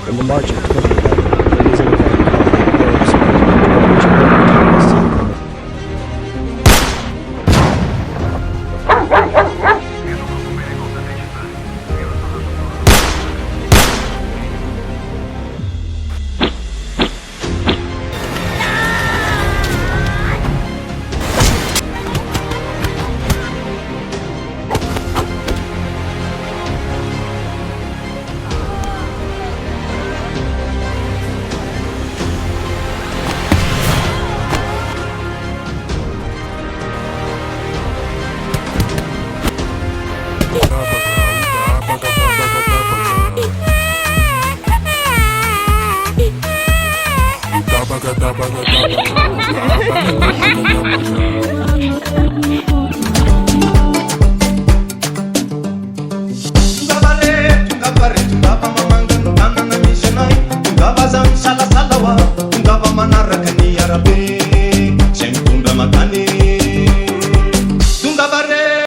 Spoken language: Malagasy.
in the margin of the there is an event. Sala salawa, ngaba manara kani yarabe.